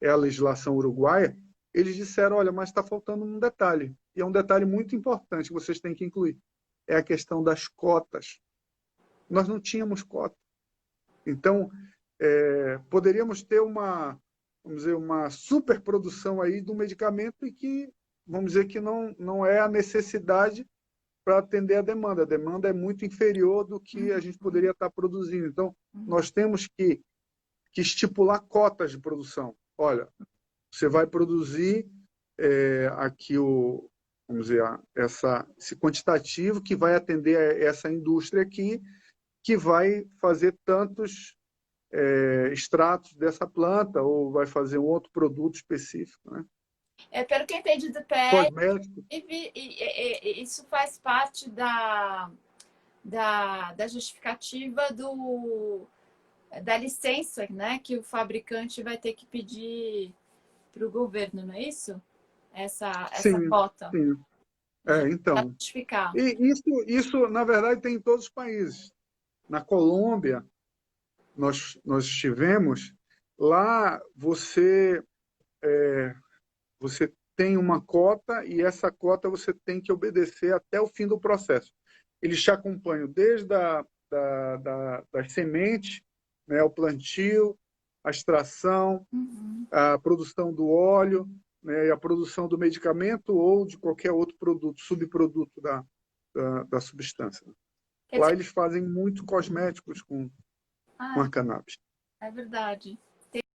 é a legislação uruguaia, eles disseram, olha, mas está faltando um detalhe, e é um detalhe muito importante que vocês têm que incluir, é a questão das cotas. Nós não tínhamos cota. Então, poderíamos ter vamos dizer, uma superprodução aí do medicamento e que, vamos dizer, que não é a necessidade para atender a demanda. A demanda é muito inferior do que a gente Uhum, poderia estar produzindo. Então, uhum. nós temos que estipular cotas de produção. Olha, você vai produzir aqui vamos dizer, esse quantitativo que vai atender essa indústria aqui, que vai fazer tantos extratos dessa planta ou vai fazer um outro produto específico, né? É, pelo que eu entendi do PE, Cosmético, isso faz parte da justificativa da licença, né, que o fabricante vai ter que pedir para o governo, não é isso? Essa sim, cota, sim. para Então, justificar. e isso, na verdade, tem em todos os países. Na Colômbia, nós estivemos, lá você tem uma cota e essa cota você tem que obedecer até o fim do processo. Eles te acompanham desde das sementes, né, o plantio, a extração, Uhum. a produção do óleo, né, e a produção do medicamento ou de qualquer outro produto, subproduto da substância. Quer Lá dizer, eles fazem muito cosméticos com ah, a cannabis. é verdade.